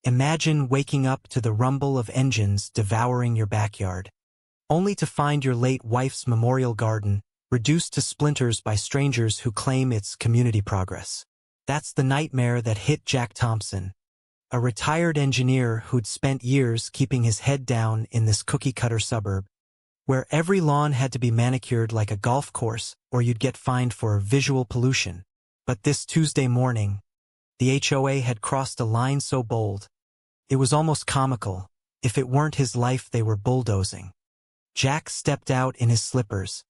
Imagine waking up to the rumble of engines devouring your backyard, only to find your late wife's memorial garden reduced to splinters by strangers who claim it's community progress. That's the nightmare that hit Jack Thompson, a retired engineer who'd spent years keeping his head down in this cookie-cutter suburb, where every lawn had to be manicured like a golf course or you'd get fined for visual pollution. But this Tuesday morning, the HOA had crossed a line so bold, it was almost comical. If it weren't his life they were bulldozing. Jack stepped out in his slippers,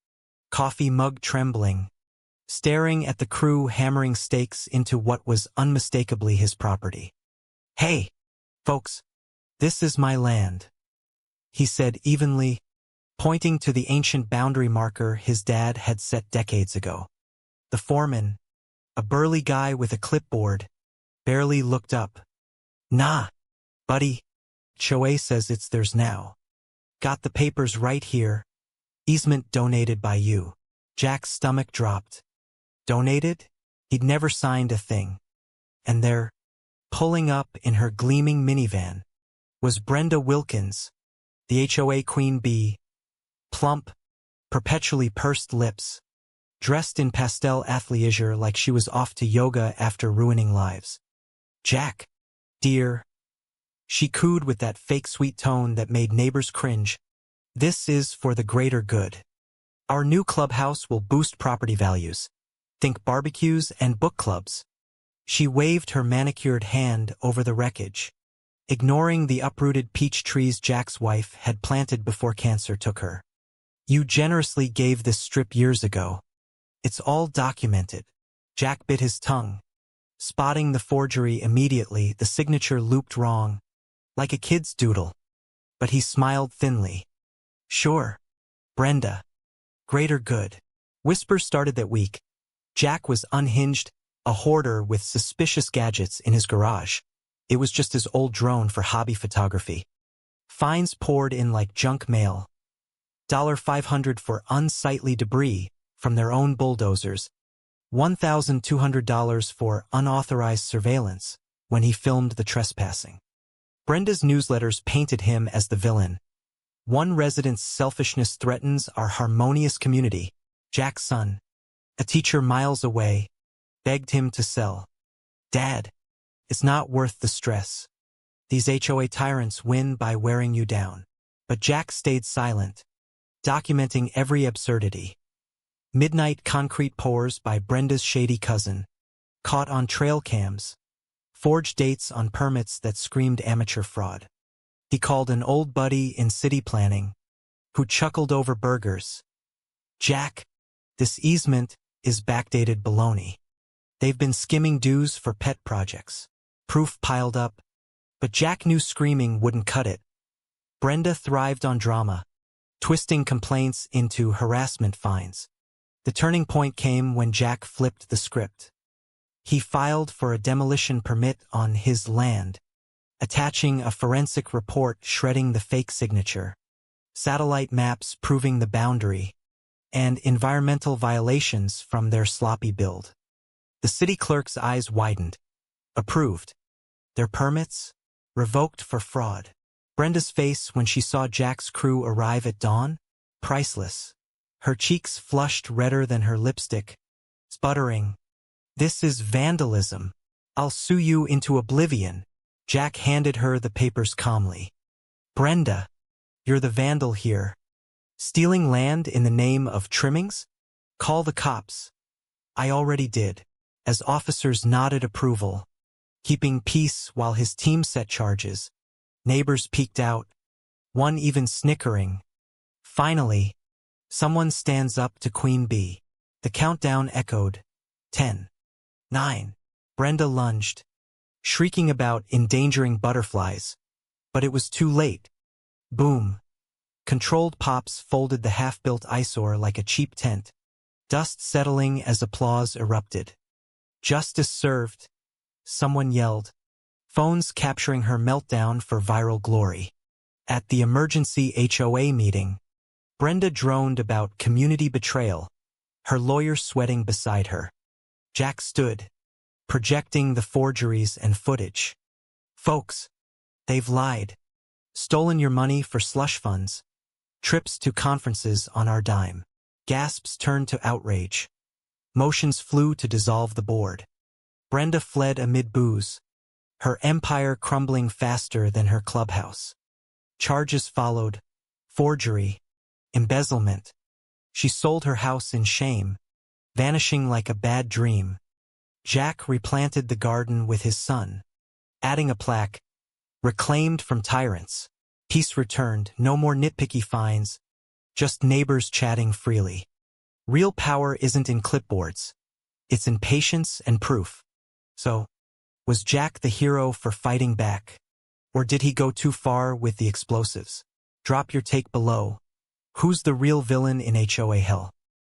coffee mug trembling, staring at the crew hammering stakes into what was unmistakably his property. "Hey, folks, this is my land," he said evenly, pointing to the ancient boundary marker his dad had set decades ago. The foreman, a burly guy with a clipboard, barely looked up. "Nah, buddy. HOA says it's theirs now. Got the papers right here. Easement donated by you." Jack's stomach dropped. Donated? He'd never signed a thing. And there, pulling up in her gleaming minivan, was Brenda Wilkins, the HOA queen bee, plump, perpetually pursed lips, dressed in pastel athleisure like she was off to yoga after ruining lives. "Jack, dear," she cooed with that fake sweet tone that made neighbors cringe, "this is for the greater good. Our new clubhouse will boost property values. Think barbecues and book clubs." She waved her manicured hand over the wreckage, ignoring the uprooted peach trees Jack's wife had planted before cancer took her. "You generously gave this strip years ago. It's all documented." Jack bit his tongue. Spotting the forgery immediately, the signature looped wrong, like a kid's doodle. But he smiled thinly. "Sure, Brenda. Greater good." Whispers started that week. Jack was unhinged, a hoarder with suspicious gadgets in his garage. It was just his old drone for hobby photography. Fines poured in like junk mail. $500 for unsightly debris from their own bulldozers. $1,200 for unauthorized surveillance when he filmed the trespassing. Brenda's newsletters painted him as the villain. "One resident's selfishness threatens our harmonious community." Jack's son, a teacher miles away, begged him to sell. "Dad, it's not worth the stress. These HOA tyrants win by wearing you down." But Jack stayed silent, documenting every absurdity. Midnight concrete pours by Brenda's shady cousin, caught on trail cams, forged dates on permits that screamed amateur fraud. He called an old buddy in city planning, who chuckled over burgers. "Jack, this easement is backdated baloney. They've been skimming dues for pet projects." Proof piled up, but Jack knew screaming wouldn't cut it. Brenda thrived on drama, twisting complaints into harassment fines. The turning point came when Jack flipped the script. He filed for a demolition permit on his land, attaching a forensic report shredding the fake signature, satellite maps proving the boundary, and environmental violations from their sloppy build. The city clerk's eyes widened. Approved. Their permits? Revoked for fraud. Brenda's face when she saw Jack's crew arrive at dawn? Priceless. Her cheeks flushed redder than her lipstick, sputtering. "This is vandalism. I'll sue you into oblivion." Jack handed her the papers calmly. "Brenda, you're the vandal here. Stealing land in the name of trimmings? Call the cops." "I already did," as officers nodded approval, keeping peace while his team set charges. Neighbors peeked out, one even snickering. Finally, someone stands up to Queen Bee. The countdown echoed. 10, 9. Brenda lunged, shrieking about endangering butterflies. But it was too late. Boom. Controlled pops folded the half-built eyesore like a cheap tent, dust settling as applause erupted. "Justice served," someone yelled, phones capturing her meltdown for viral glory. At the emergency HOA meeting, Brenda droned about community betrayal, her lawyer sweating beside her. Jack stood, projecting the forgeries and footage. "Folks, They've lied. Stolen your money for slush funds. Trips to conferences on our dime. Gasps turned to outrage. Motions flew to dissolve the board. Brenda fled amid booze, her empire crumbling faster than her clubhouse. Charges followed: forgery, embezzlement. She sold her house in shame, vanishing like a bad dream. Jack replanted the garden with his son, adding a plaque: reclaimed from tyrants. Peace returned, no more nitpicky fines, just neighbors chatting freely. Real power isn't in clipboards. It's in patience and proof. So, was Jack the hero for fighting back? Or did he go too far with the explosives? Drop your take below. Who's the real villain in HOA hell?